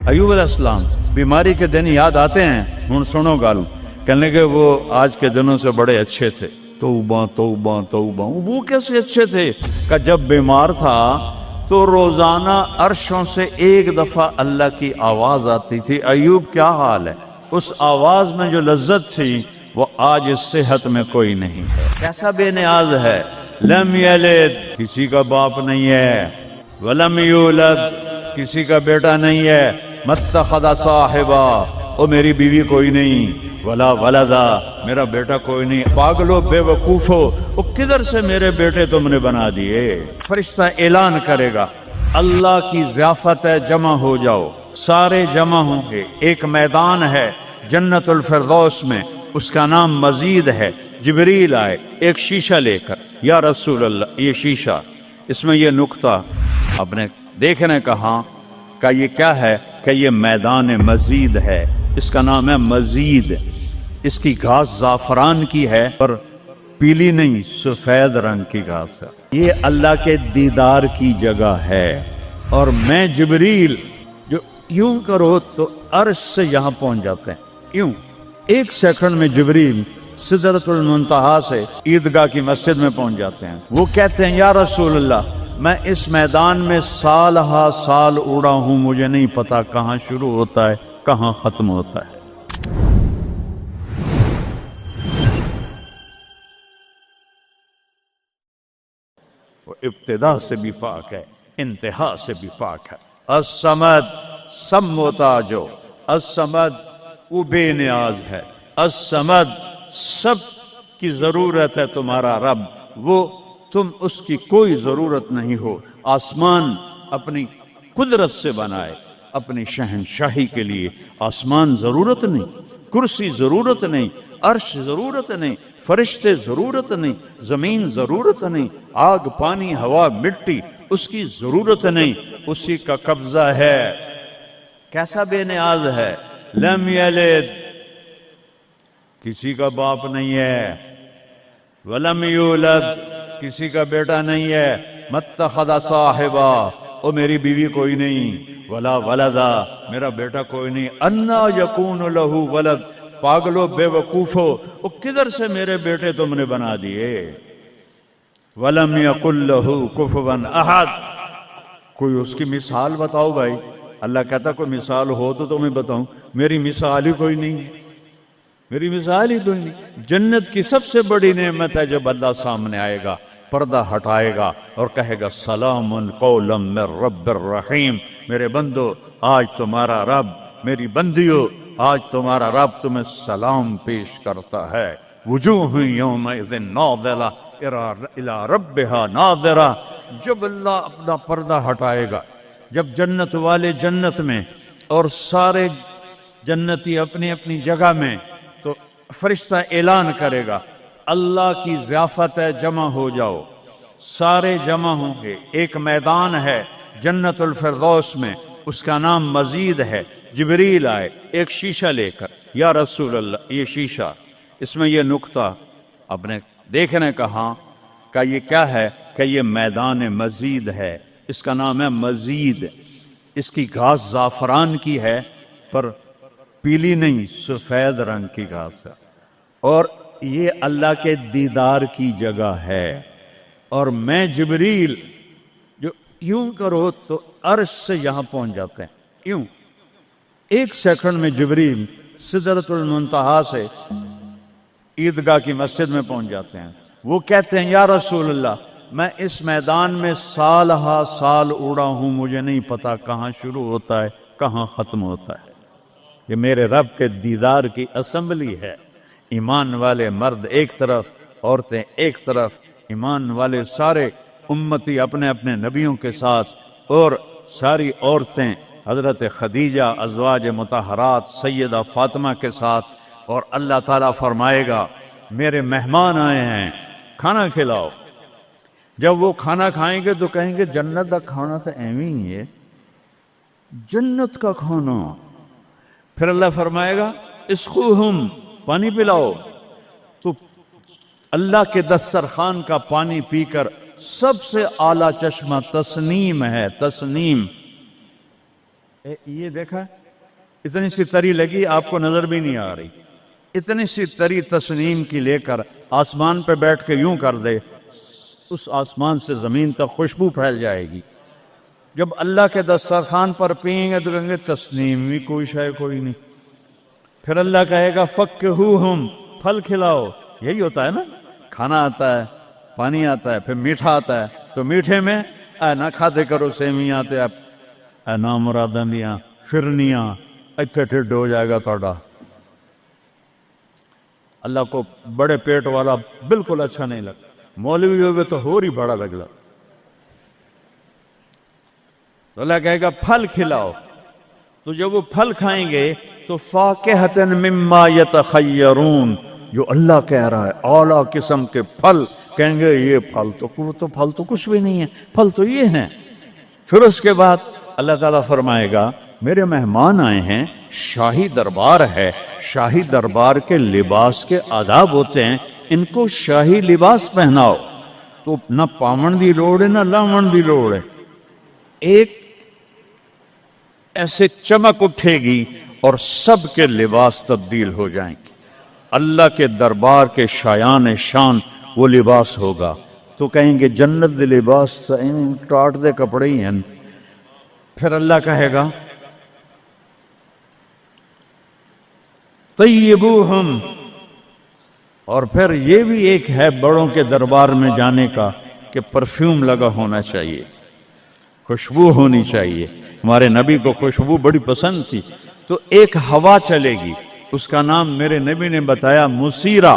ایوب علیہ السلام بیماری کے دن یاد آتے ہیں، ہن سنو گل، کہنے کہ وہ آج کے دنوں سے بڑے اچھے تھے۔ توبہ توبہ توبہ، وہ کیسے اچھے تھے؟ کہ جب بیمار تھا تو روزانہ عرشوں سے ایک دفعہ اللہ کی آواز آتی تھی، ایوب کیا حال ہے؟ اس آواز میں جو لذت تھی وہ آج اس صحت میں کوئی نہیں ہے۔ کیسا بے نیاز ہے، لم یلد، کسی کا باپ نہیں ہے، ولم یولد، کسی کا بیٹا نہیں ہے، متخذ صاحبہ، او میری بیوی کوئی نہیں، ولا ولدا، میرا بیٹا کوئی نہیں۔ پاگلو بے وقوفو، او کدھر سے میرے بیٹے تم نے بنا دیے؟ فرشتہ اعلان کرے گا، اللہ کی ضیافت ہے، جمع ہو جاؤ۔ سارے جمع ہوں گے، ایک میدان ہے جنت الفردوس میں، اس کا نام مزید ہے۔ جبریل آئے ایک شیشہ لے کر، یا رسول اللہ یہ شیشہ، اس میں یہ نقطہ آپ نے دیکھنے کہا کہ یہ کیا ہے؟ کہ یہ میدان مزید ہے، اس کا نام ہے مزید۔ اس کی گھاس زعفران کی ہے پر پیلی نہیں، سفید رنگ کی گھاس ہے۔ یہ اللہ کے دیدار کی جگہ ہے، اور میں جبریل جو یوں کرو تو عرش سے یہاں پہنچ جاتے ہیں، یوں ایک سیکنڈ میں جبریل سدرۃ المنتہا سے عیدگاہ کی مسجد میں پہنچ جاتے ہیں۔ وہ کہتے ہیں یا رسول اللہ میں اس میدان میں سال ہا سال اڑا ہوں، مجھے نہیں پتا کہاں شروع ہوتا ہے کہاں ختم ہوتا ہے۔ وہ ابتدا سے بھی پاک ہے، انتہا سے بھی پاک ہے۔ الصمد، سب محتاجو، الصمد وہ بے نیاز ہے، الصمد سب کی ضرورت ہے تمہارا رب، وہ تم اس کی کوئی ضرورت نہیں ہو۔ آسمان اپنی قدرت سے بنائے، اپنی شہنشاہی کے لیے آسمان ضرورت نہیں، کرسی ضرورت نہیں، عرش ضرورت نہیں، فرشتے ضرورت نہیں، زمین ضرورت نہیں، آگ پانی ہوا مٹی اس کی ضرورت نہیں، اسی کا قبضہ ہے۔ کیسا بے نیاز ہے، لم یلد، کسی کا باپ نہیں ہے، ولم یولد، کسی کا بیٹا نہیں ہے، متخذ صاحبہ، او میری بیوی کوئی نہیں، ولا ولدا، میرا بیٹا کوئی نہیں، انا یکون لہ ولد، پاگلو بے وقوفو، او کدھر سے میرے بیٹے تم نے بنا دیے؟ ولم یکن لہ کفوا احد، کوئی اس کی مثال بتاؤ بھائی۔ اللہ کہتا کوئی مثال ہو تو تمہیں بتاؤں، میری مثال ہی کوئی نہیں، میری مثال ہی کوئی نہیں۔ جنت کی سب سے بڑی نعمت ہے جب اللہ سامنے آئے گا، پردہ ہٹائے گا اور کہے گا سلام قولا من رب الرحیم، میرے بندو آج تمہارا رب، میری بندیو آج تمہارا رب تمہیں سلام پیش کرتا ہے۔ وجوہ یومئذ ناظرہ الی ربہا ناظرہ، جب اللہ اپنا پردہ ہٹائے گا، جب جنت والے جنت میں اور سارے جنتی اپنی اپنی جگہ میں، تو فرشتہ اعلان کرے گا اللہ کی ضیافت ہے، جمع ہو جاؤ۔ سارے جمع ہوں گے، ایک میدان ہے جنت الفردوس میں، اس کا نام مزید ہے۔ جبریل آئے ایک شیشہ لے کر، یا رسول اللہ یہ شیشہ، اس میں یہ نقطہ آپ نے دیکھنے کہا کہ یہ کیا ہے؟ کہ یہ میدان مزید ہے، اس کا نام ہے مزید۔ اس کی گھاس زعفران کی ہے پر پیلی نہیں، سفید رنگ کی گھاس ہے، اور یہ اللہ کے دیدار کی جگہ ہے۔ اور میں جبریل جو یوں کرو تو عرش سے یہاں پہنچ جاتے ہیں، یوں ایک سیکنڈ میں جبریل سدرۃ المنتہا سے عیدگاہ کی مسجد میں پہنچ جاتے ہیں۔ وہ کہتے ہیں یا رسول اللہ میں اس میدان میں سال ہا سال اڑا ہوں، مجھے نہیں پتا کہاں شروع ہوتا ہے کہاں ختم ہوتا ہے۔ یہ میرے رب کے دیدار کی اسمبلی ہے، ایمان والے مرد ایک طرف، عورتیں ایک طرف، ایمان والے سارے امتی اپنے اپنے نبیوں کے ساتھ، اور ساری عورتیں حضرت خدیجہ ازواج مطہرات سیدہ فاطمہ کے ساتھ، اور اللہ تعالیٰ فرمائے گا میرے مہمان آئے ہیں کھانا کھلاؤ۔ جب وہ کھانا کھائیں گے تو کہیں گے جنت کا کھانا تو ایویں ہی ہے، جنت کا کھانا۔ پھر اللہ فرمائے گا اسقوہم، پانی پلاؤ، تو اللہ کے دسترخوان کا پانی پی کر سب سے اعلیٰ چشمہ تسنیم ہے، تسنیم یہ دیکھا اتنی سی تری لگی آپ کو نظر بھی نہیں آ رہی، اتنی سی تری تسنیم کی لے کر آسمان پہ بیٹھ کے یوں کر دے، اس آسمان سے زمین تک خوشبو پھیل جائے گی۔ جب اللہ کے دسترخوان پر پئیں گے تو کہیں گے تسنیم بھی کوئی شے کوئی نہیں۔ پھر اللہ کہے گا فکہوہم، پھل کھلاؤ۔ یہی ہوتا ہے نا، کھانا آتا ہے، پانی آتا ہے، پھر میٹھا آتا ہے، تو میٹھے میں اے نہ کھاتے کرو سیویاں تے اے نامراداں دیاں فرنیاں، اتنے ٹھڈ ہو جائے گا تھوڑا۔ اللہ کو بڑے پیٹ والا بالکل اچھا نہیں لگتا، مولوی ہوگے تو اور ہی بڑا لگتا۔ تو اللہ کہے گا پھل کھلاؤ، تو جب وہ پھل کھائیں گے تو فاکہۃ مما یتخیرون، جو اللہ کہہ رہا ہے اعلیٰ قسم کے پھل، کہیں گے یہ پھل تو کچھ بھی نہیں ہے، پھل تو یہ ہیں۔ پھر اس کے بعد اللہ تعالیٰ فرمائے گا میرے مہمان آئے ہیں، شاہی دربار ہے، شاہی دربار کے لباس کے آداب ہوتے ہیں، ان کو شاہی لباس پہناؤ۔ تو نہ پاون دی لوڑ ہے نہ لاون دی لوڑ ہے، ایک ایسے چمک اٹھے گی اور سب کے لباس تبدیل ہو جائیں گے۔ اللہ کے دربار کے شایان شان وہ لباس ہوگا، تو کہیں گے جنت دے لباس ٹاٹ دے کپڑے ہی ہیں۔ پھر اللہ کہے گا طیبوہم، اور پھر یہ بھی ایک ہے بڑوں کے دربار میں جانے کا کہ پرفیوم لگا ہونا چاہیے، خوشبو ہونی چاہیے۔ ہمارے نبی کو خوشبو بڑی پسند تھی، تو ایک ہوا چلے گی، اس کا نام میرے نبی نے بتایا مسیرہ۔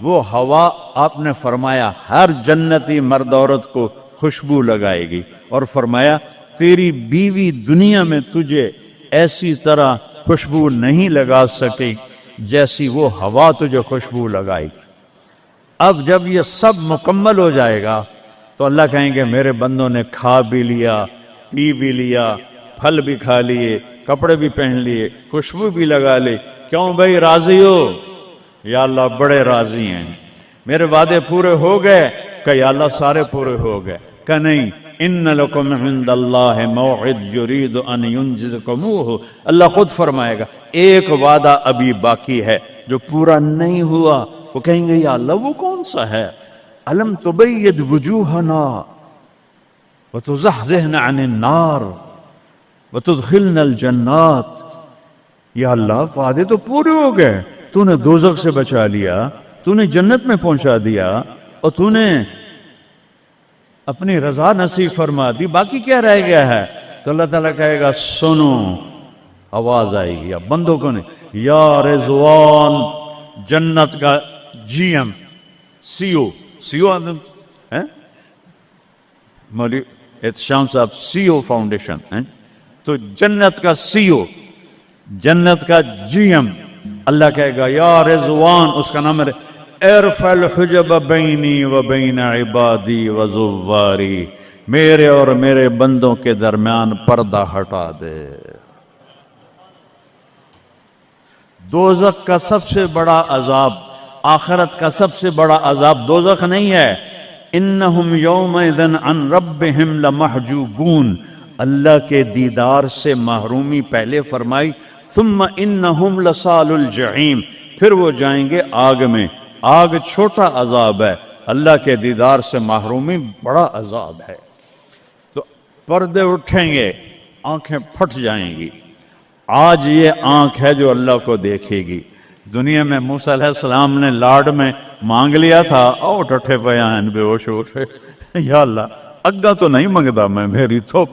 وہ ہوا آپ نے فرمایا ہر جنتی مرد عورت کو خوشبو لگائے گی، اور فرمایا تیری بیوی دنیا میں تجھے ایسی طرح خوشبو نہیں لگا سکی جیسی وہ ہوا تجھے خوشبو لگائے گی۔ اب جب یہ سب مکمل ہو جائے گا تو اللہ کہیں گے میرے بندوں نے کھا بھی لیا، پی بھی لیا، پھل بھی کھا لیے، کپڑے بھی پہن لیے، خوشبو بھی لگا لی، کیوں بھائی راضی ہو؟ یا اللہ بڑے راضی ہیں، میرے وعدے پورے ہو گئے؟ کہ یا اللہ سارے پورے ہو گئے۔ کہ نہیں، ان لکم عند اللہ موعد یرید ان ینجزکموہ، اللہ خود فرمائے گا ایک وعدہ ابھی باقی ہے جو پورا نہیں ہوا۔ وہ کہیں گے یا اللہ وہ کون سا ہے؟ الم تبید وجوہنا وتزحزحنا عن النار وتدخلنا الجنات۔ یا اللہ وعدے تو پورے ہو گئے، تو نے دوزخ سے بچا لیا، تو نے جنت میں پہنچا دیا، اور تو نے اپنی رضا نصیب فرما دی، باقی کیا رہ گیا ہے؟ تو اللہ تعالیٰ کہے گا سنو، آواز آئے گی، اب بندوں کو نہیں، یا رضوان، جنت کا جی ایم سی او آدم مولوی احتشام صاحب سی او فاؤنڈیشن، تو جنت کا سی او، جنت کا جی ایم، اللہ کہے گا یا رضوان، اس کا نام ہے ارفع الحجب بینی و بین عبادی و زواری، میرے اور میرے بندوں کے درمیان پردہ ہٹا دے۔ دوزخ کا سب سے بڑا عذاب، آخرت کا سب سے بڑا عذاب دوزخ نہیں ہے، انہم یومئذ عن ربہم لمحجوبون، اللہ کے دیدار سے محرومی پہلے فرمائی، ثم انہم لصال الجحیم، پھر وہ جائیں گے آگ میں۔ آگ چھوٹا عذاب ہے، اللہ کے دیدار سے محرومی بڑا عذاب ہے۔ تو پردے اٹھیں گے، آنکھیں پھٹ جائیں گی۔ آج یہ آنکھ ہے جو اللہ کو دیکھے گی۔ دنیا میں موسیٰ علیہ السلام نے لاڈ میں مانگ لیا تھا، او ٹھٹھے پیان بے ہوش ہوش، یا اللہ اگا تو نہیں منگدا میں، میری تو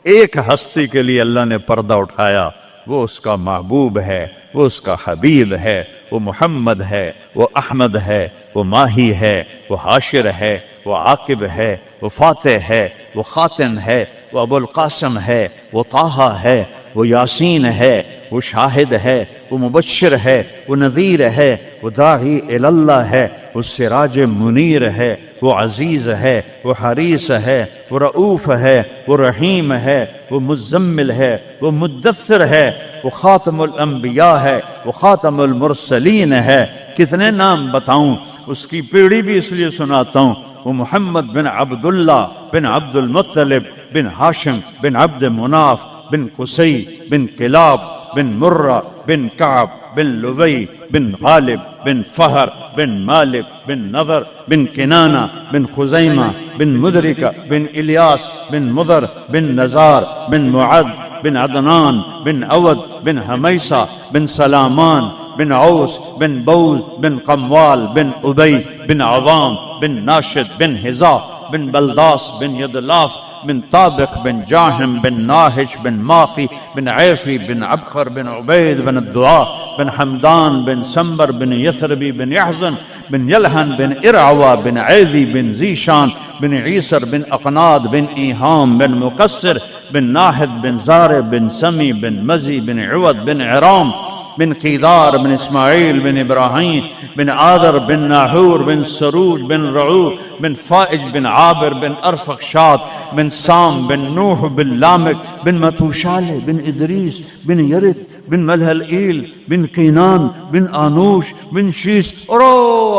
ایک ہستی کے لیے اللہ نے پردہ اٹھایا، وہ اس کا محبوب ہے، وہ اس کا حبیب ہے، وہ محمد ہے، وہ احمد ہے، وہ ماہی ہے، وہ حاشر ہے، وہ عاقب ہے، وہ فاتح ہے، وہ خاتم ہے، وہ ابو القاسم ہے، وہ طٰہٰ ہے، وہ یاسین ہے، وہ شاہد ہے، وہ مبشر ہے، وہ نذیر ہے، وہ داعی الی اللہ ہے، وہ سراج منیر ہے، وہ عزیز ہے، وہ حریص ہے، وہ رؤوف ہے، وہ رحیم ہے، وہ مزمل ہے، وہ مدثر ہے، وہ خاتم الانبیاء ہے، وہ خاتم المرسلین ہے۔ کتنے نام بتاؤں، اس کی پیڑھی بھی اس لیے سناتا ہوں، وہ محمد بن عبداللہ بن عبد المطلب بن ہاشم بن عبد مناف بن قصي بن كلاب بن مرة بن كعب بن لبي بن غالب بن فهر بن مالك بن نضر بن كنانة بن خزيمة بن مدركة بن إلياس بن مضر بن نزار بن معد بن عدنان بن أود بن هميسة بن سلامان بن عوس بن بوز بن قموال بن أبي بن عظام بن ناشد بن هزاء بن بلداس بن يدلاف بن طابق بن جاهم بن ناهش بن ماخي بن عيفي بن عبخر بن عبيد بن الدعاء بن حمدان بن سنبر بن يثربي بن يحزن بن يلهن بن إرعوى بن عيذي بن زيشان بن عيسر بن أقناد بن إيهام بن مقصر بن ناهد بن زارع بن سمي بن مزي بن عوض بن عرام بن قيدار بن إسماعيل بن إبراهيم بن آذر بن ناحور بن سروج بن رعوب بن فائج بن عابر بن أرفخشاد بن سام بن نوح بن لامك بن متوشالة بن إدريس بن يرد بن ملهلئيل بن قينان بن آنوش بن شيس اور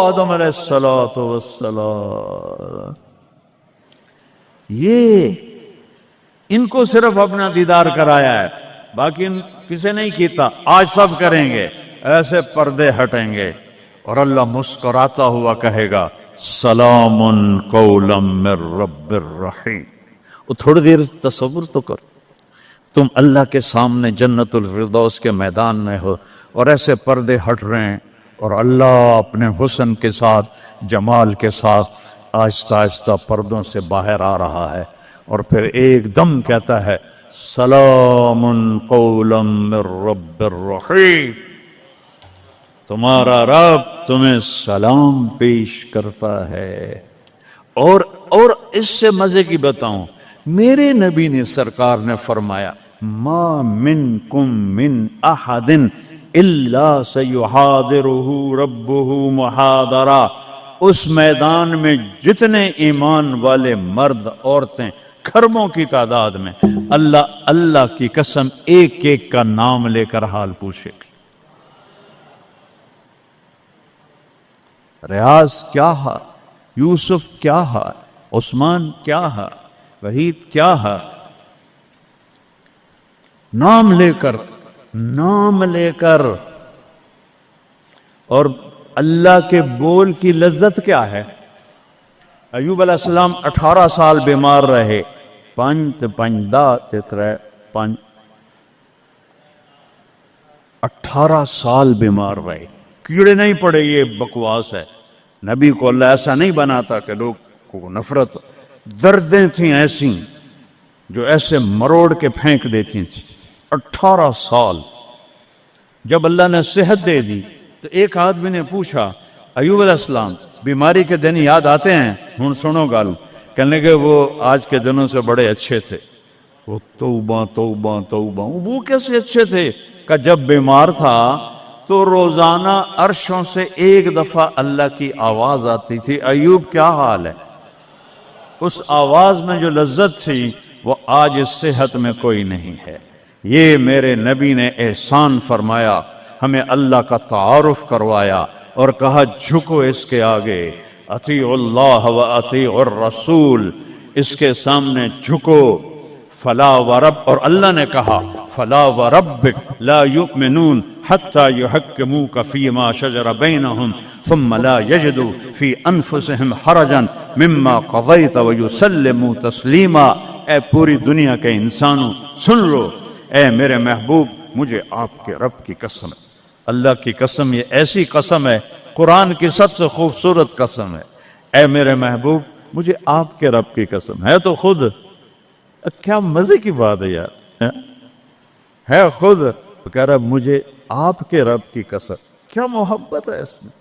آدم علیہ السلام. یہ ان کو صرف اپنا دیدار کرایا ہے، باقی کسے نہیں کیتا. آج سب کریں گے، ایسے پردے ہٹیں گے اور اللہ مسکراتا ہوا کہے گا سلام قولا من رب الرحیم. وہ تھوڑی دیر تصور تو کرو، تم اللہ کے سامنے جنت الفردوس کے میدان میں ہو اور ایسے پردے ہٹ رہے ہیں اور اللہ اپنے حسن کے ساتھ، جمال کے ساتھ آہستہ آہستہ پردوں سے باہر آ رہا ہے اور پھر ایک دم کہتا ہے سلام قولا من رب الرحیم. تمہارا رب تمہیں سلام پیش کرتا ہے. اور اس سے مزے کی بتاؤں، میرے نبی نے سرکار نے فرمایا ما منکم من احد الا سیحاضرہ ربہ محاضرہ. اس میدان میں جتنے ایمان والے مرد عورتیں کھربوں کی تعداد میں، اللہ کی قسم ایک ایک کا نام لے کر حال پوچھے گا. ریاض کیا ہے، یوسف کیا ہے، عثمان کیا ہے، وحید کیا ہے، نام لے کر. اور اللہ کے بول کی لذت کیا ہے. ایوب علیہ السلام 18 سال بیمار رہے. 18 سال بیمار رہے، کیڑے نہیں پڑے. یہ بکواس ہے. نبی کو اللہ ایسا نہیں بناتا کہ لوگ کو نفرت. دردیں تھیں ایسی جو ایسے مروڑ کے پھینک دیتی تھیں. 18 سال. جب اللہ نے صحت دے دی تو ایک آدمی نے پوچھا ایوب علیہ السلام بیماری کے دن یاد آتے ہیں؟ ہن سنو گال. کہنے کہ وہ آج کے دنوں سے بڑے اچھے تھے. وہ توبہ توبہ توبہ. وہ کیسے اچھے تھے؟ کہ جب بیمار تھا تو روزانہ عرشوں سے ایک دفعہ اللہ کی آواز آتی تھی ایوب کیا حال ہے. اس آواز میں جو لذت تھی وہ آج اس صحت میں کوئی نہیں ہے. یہ میرے نبی نے احسان فرمایا، ہمیں اللہ کا تعارف کروایا اور کہا جھکو اس کے آگے، اطیع اللہ و اطیع الرسول، اس کے سامنے جھکو. فلا ورب، اور اللہ نے کہا فلا وربک لا یؤمنون حتی یحکموک فیما شجر بینہم ثم لا یجدوا فی انفسہم حرجا مما قضیت ویسلموا تسلیما. اے پوری دنیا کے انسانوں سن لو، اے میرے محبوب مجھے آپ کے رب کی قسم ہے. اللہ کی قسم، یہ ایسی قسم ہے، قرآن کی سب سے خوبصورت قسم ہے. اے میرے محبوب مجھے آپ کے رب کی قسم ہے. تو خود کیا مزے کی بات ہے یار، ہے خود کہہ رہا مجھے آپ کے رب کی قسم. کیا محبت ہے اس میں.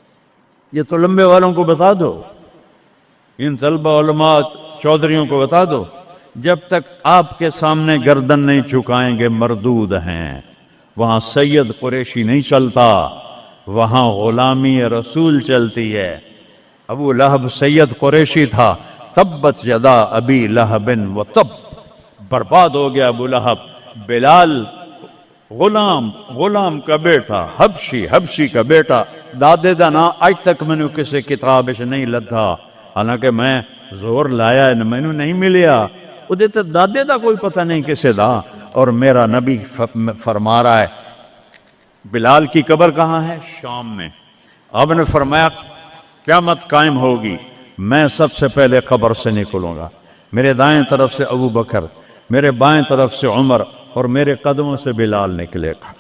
یہ تو لمبے والوں کو بتا دو، ان طلبہ علماء چودھریوں کو بتا دو، جب تک آپ کے سامنے گردن نہیں جھکائیں گے مردود ہیں. وہاں سید قریشی نہیں چلتا، وہاں غلامی رسول چلتی ہے. ابو لہب سید قریشی تھا. تبت یدا ابی لہب و تب، برباد ہو گیا ابو لہب. بلال غلام کا بیٹا، حبشی کا بیٹا. دادے دا نا آج تک میں نے کسی کتاب نہیں لدھا، حالانکہ میں زور لایا میں نے نہیں ملیا. وہ دیتے دادے دا کوئی پتہ نہیں کسے دا. اور میرا نبی فرما رہا ہے بلال کی قبر کہاں ہے؟ شام میں۔ آپ نے فرمایا قیامت قائم ہوگی، میں سب سے پہلے قبر سے نکلوں گا، میرے دائیں طرف سے ابو بکر، میرے بائیں طرف سے عمر، اور میرے قدموں سے بلال نکلے گا،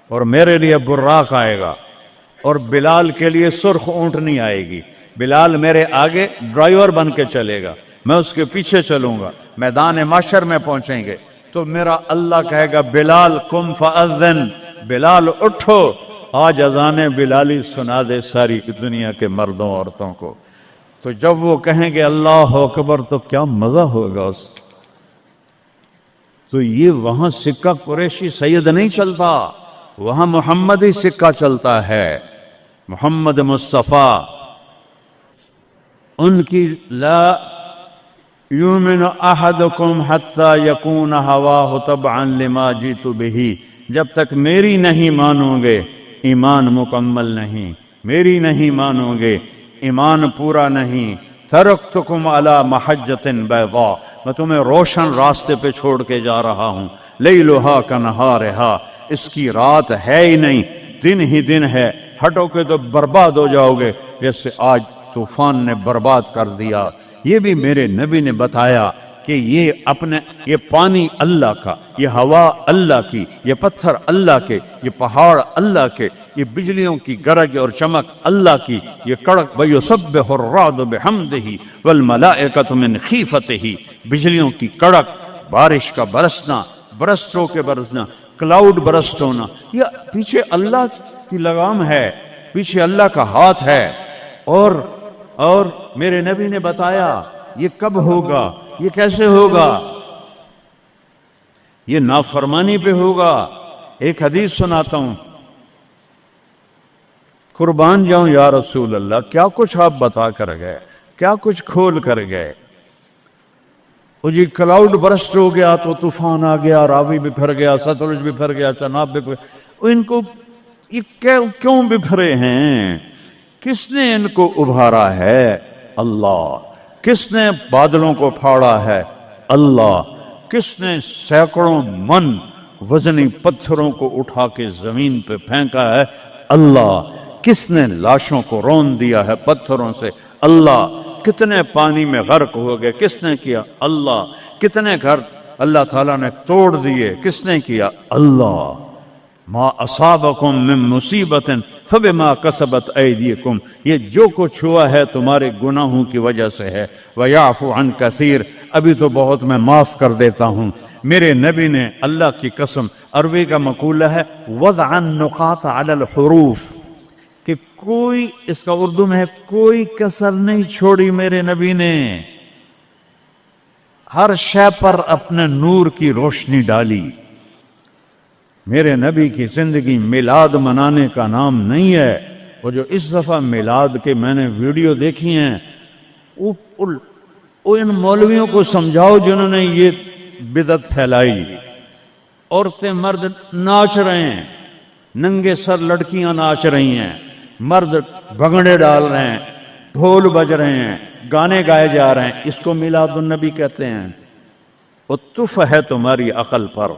اور میرے لیے براق آئے گا، اور بلال کے لیے سرخ اونٹنی آئے گی۔ بلال میرے آگے ڈرائیور بن کے چلے گا، میں اس کے پیچھے چلوں گا، میدان محشر میں پہنچیں گے تو میرا اللہ کہے گا بلال قم فاذن، بلال اٹھو، آج اذان بلالی سنا دے ساری دنیا کے مردوں عورتوں کو۔ تو جب وہ کہیں گے اللہ اکبر تو کیا مزہ ہوگا اس کا۔ تو یہ وہاں سکہ قریشی سید نہیں چلتا، وہاں محمدی سکہ چلتا ہے، محمد مصطفیٰ۔ ان کی لا یؤمن احدکم حتی یکون ہواہ تبعا لما جئت بہ، جب تک میری نہیں مانو گے ایمان مکمل نہیں، میری نہیں مانو گے ایمان پورا نہیں۔ ترکتکم علی محجۃ بیضاء، میں تمہیں روشن راستے پہ چھوڑ کے جا رہا ہوں، لیلھا کنہارھا، اس کی رات ہے ہی نہیں، دن ہی دن ہے، ہٹو کے تو برباد ہو جاؤ گے جیسے آج طوفان نے برباد کر دیا۔ یہ بھی میرے نبی نے بتایا کہ یہ پانی اللہ کا، یہ ہوا اللہ کی، یہ پتھر اللہ کے، یہ پہاڑ اللہ کے، یہ بجلیوں کی گرج اور چمک اللہ کی، یہ کڑک وَيُسَبِّحُ الرَّعْدُ بِحَمْدِهِ وَالْمَلَائِكَةُ مِنْ خِيفَتِهِ، بجلیوں کی کڑک، بارش کا برسنا، برسٹوں کے برسنا، کلاؤڈ برسٹ ہونا، یہ پیچھے اللہ کی لگام ہے، پیچھے اللہ کا ہاتھ ہے۔ اور میرے نبی نے بتایا یہ کب ہوگا، یہ کیسے ہوگا، یہ نافرمانی پہ ہوگا۔ ایک حدیث سناتا ہوں، قربان جاؤں یا رسول اللہ، کیا کچھ آپ بتا کر گئے، کیا کچھ کھول کر گئے۔ وہ جی کلاؤڈ برسٹ ہو گیا تو طوفان آ گیا، راوی بکھر گیا، ستلج بکھر گیا، چناب بکھر گیا، ان کو یہ کیوں بکھرے ہیں؟ کس نے ان کو ابھارا ہے؟ اللہ۔ کس نے بادلوں کو پھاڑا ہے؟ اللہ۔ کس نے سینکڑوں من وزنی پتھروں کو اٹھا کے زمین پہ پھینکا ہے؟ اللہ۔ کس نے لاشوں کو رون دیا ہے پتھروں سے؟ اللہ۔ کتنے پانی میں غرق ہو گئے، کس نے کیا؟ اللہ۔ کتنے گھر اللہ تعالیٰ نے توڑ دیے، کس نے کیا؟ اللہ۔ ما اصابکم من مصیبت فبما کسبت ایدیکم، یہ جو کچھ ہوا ہے تمہارے گناہوں کی وجہ سے ہے۔ ویعفو عن کثیر، ابھی تو بہت میں معاف کر دیتا ہوں۔ میرے نبی نے اللہ کی قسم، عربی کا مقولہ ہے وضع النقاط علی الحروف، کہ کوئی، اس کا اردو میں ہے کوئی کسر نہیں چھوڑی میرے نبی نے، ہر شے پر اپنے نور کی روشنی ڈالی۔ میرے نبی کی زندگی میلاد منانے کا نام نہیں ہے۔ وہ جو اس دفعہ میلاد کے میں نے ویڈیو دیکھی ہیں، ان مولویوں کو سمجھاؤ جنہوں نے یہ بدعت پھیلائی۔ عورتیں مرد ناچ رہے ہیں، ننگے سر لڑکیاں ناچ رہی ہیں، مرد بھنگڑے ڈال رہے ہیں، ڈھول بج رہے ہیں، گانے گائے جا رہے ہیں، اس کو میلاد النبی کہتے ہیں۔ وہ تف ہے تمہاری عقل پر،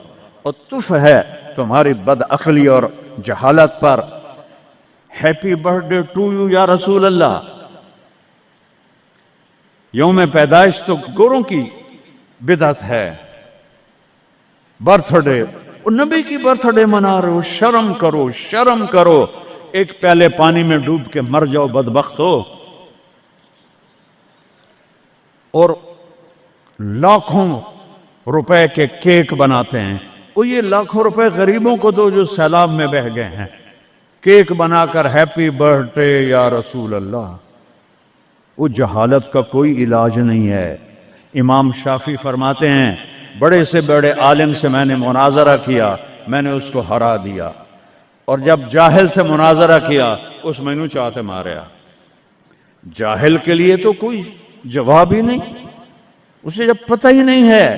اور تف ہے تمہاری بد عقلی اور جہالت پر۔ Happy birthday to you یا رسول اللہ، یوم پیدائش تو گوروں کی بدعت ہے۔ برتھ ڈے، نبی کی برتھ ڈے منا رہے ہو، شرم کرو، شرم کرو۔ ایک پیالے پانی میں ڈوب کے مر جاؤ بدبخت ہو۔ اور لاکھوں روپے کے کیک بناتے ہیں، وہ یہ لاکھوں روپے غریبوں کو دو جو سیلاب میں بہہ گئے ہیں، کیک بنا کر ہیپی برتھ ڈے یا رسول اللہ۔ وہ جہالت کا کوئی علاج نہیں ہے۔ امام شافعی فرماتے ہیں بڑے سے بڑے عالم سے میں نے مناظرہ کیا، میں نے اس کو ہرا دیا، اور جب جاہل سے مناظرہ کیا اس مینو چاہتے ماریا۔ جاہل کے لیے تو کوئی جواب ہی نہیں، اسے جب پتہ ہی نہیں ہے۔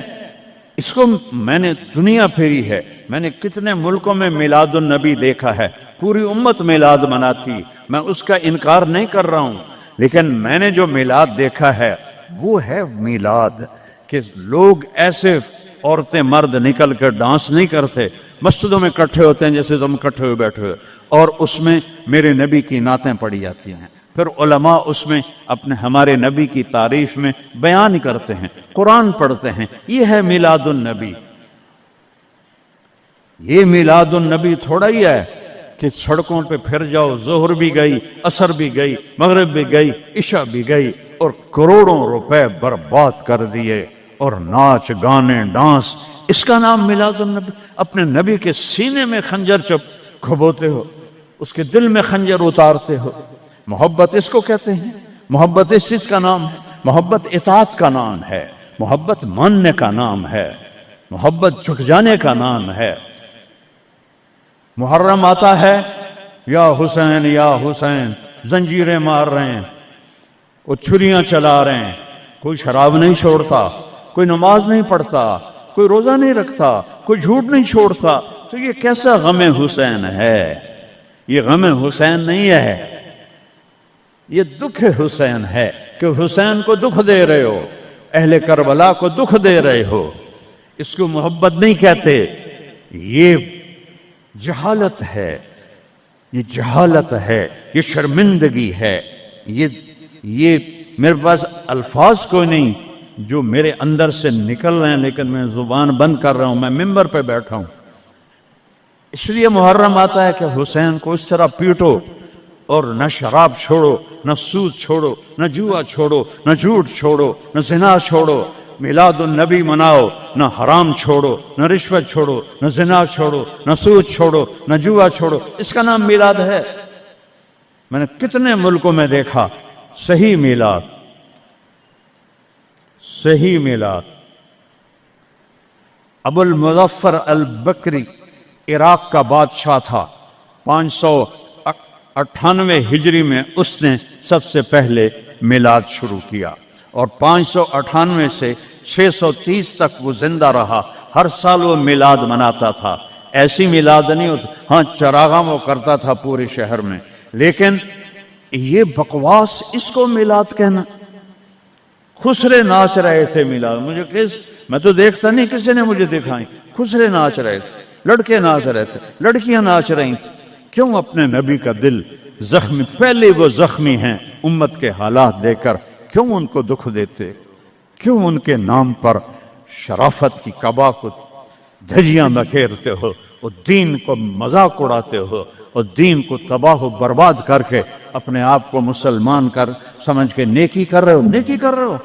اس کو میں نے دنیا پھیری ہے، میں نے کتنے ملکوں میں میلاد النبی دیکھا ہے، پوری امت میلاد مناتی، میں اس کا انکار نہیں کر رہا ہوں، لیکن میں نے جو میلاد دیکھا ہے وہ ہے میلاد کہ لوگ ایسے عورتیں مرد نکل کر ڈانس نہیں کرتے، مسجدوں میں اکٹھے ہوتے ہیں جیسے تم اکٹھے ہوئے بیٹھے ہوئے، اور اس میں میرے نبی کی نعتیں پڑھی جاتی ہیں، پھر علماء اس میں اپنے ہمارے نبی کی تعریف میں بیان کرتے ہیں، قرآن پڑھتے ہیں۔ یہ ہے میلاد النبی۔ یہ میلاد النبی تھوڑا ہی ہے کہ سڑکوں پہ پھر جاؤ، ظہر بھی گئی، عصر بھی گئی، مغرب بھی گئی، عشاء بھی گئی، اور کروڑوں روپے برباد کر دیے، اور ناچ گانے ڈانس، اس کا نام میلاد النبی؟ اپنے نبی کے سینے میں خنجر کھبوتے ہو، اس کے دل میں خنجر اتارتے ہو۔ محبت اس کو کہتے ہیں، محبت اس چیز کا نام ہے، محبت اطاعت کا نام ہے، محبت ماننے کا نام ہے، محبت جھک جانے کا نام ہے۔ محرم آتا ہے، یا حسین یا حسین، زنجیریں مار رہے ہیں، وہ چھریاں چلا رہے ہیں، کوئی شراب نہیں چھوڑتا، کوئی نماز نہیں پڑھتا، کوئی روزہ نہیں رکھتا، کوئی جھوٹ نہیں چھوڑتا، تو یہ کیسا غم حسین ہے؟ یہ غم حسین نہیں ہے، یہ دکھ حسین ہے کہ حسین کو دکھ دے رہے ہو، اہل کربلا کو دکھ دے رہے ہو۔ اس کو محبت نہیں کہتے، یہ جہالت ہے، یہ جہالت ہے، یہ شرمندگی ہے، یہ میرے پاس الفاظ کوئی نہیں جو میرے اندر سے نکل رہے ہیں، لیکن میں زبان بند کر رہا ہوں، میں ممبر پہ بیٹھا ہوں۔ اس لیے محرم آتا ہے کہ حسین کو اس طرح پیٹو، اور نہ شراب چھوڑو، نہ سود چھوڑو، نہ جوا چھوڑو، نہ جھوٹ چھوڑو، نہ زنا چھوڑو، میلاد النبی مناؤ، نہ حرام چھوڑو، نہ رشوت چھوڑو، نہ زنا چھوڑو، نہ سود چھوڑو، نہ جوا چھوڑو، اس کا نام میلاد ہے۔ میں نے کتنے ملکوں میں دیکھا صحیح میلاد، صحیح میلاد۔ ابو المظفر البکری عراق کا بادشاہ تھا، 598 ہجری میں اس نے سب سے پہلے میلاد شروع کیا، اور 598 سے 630 تک وہ زندہ رہا، ہر سال وہ میلاد مناتا تھا۔ ایسی میلاد نہیں ہوتا، ہاں چراغاں وہ کرتا تھا پورے شہر میں، لیکن یہ بکواس، اس کو میلاد کہنا؟ خسرے ناچ رہے تھے میلاد، میں تو دیکھتا نہیں، کسی نے مجھے دکھائی، خسرے ناچ رہے تھے، لڑکے ناچ رہے تھے، لڑکیاں ناچ رہی تھیں۔ کیوں اپنے نبی کا دل زخمی، پہلے وہ زخمی ہیں امت کے حالات دے کر، کیوں ان کو دکھ دیتے؟ کیوں ان کے نام پر شرافت کی قبا کو دھجیاں بکھیرتے ہو، اور دین کو مذاق اڑاتے ہو، اور دین کو تباہ و برباد کر کے اپنے آپ کو مسلمان کر سمجھ کے نیکی کر رہے ہو؟ نیکی کر رہے ہو؟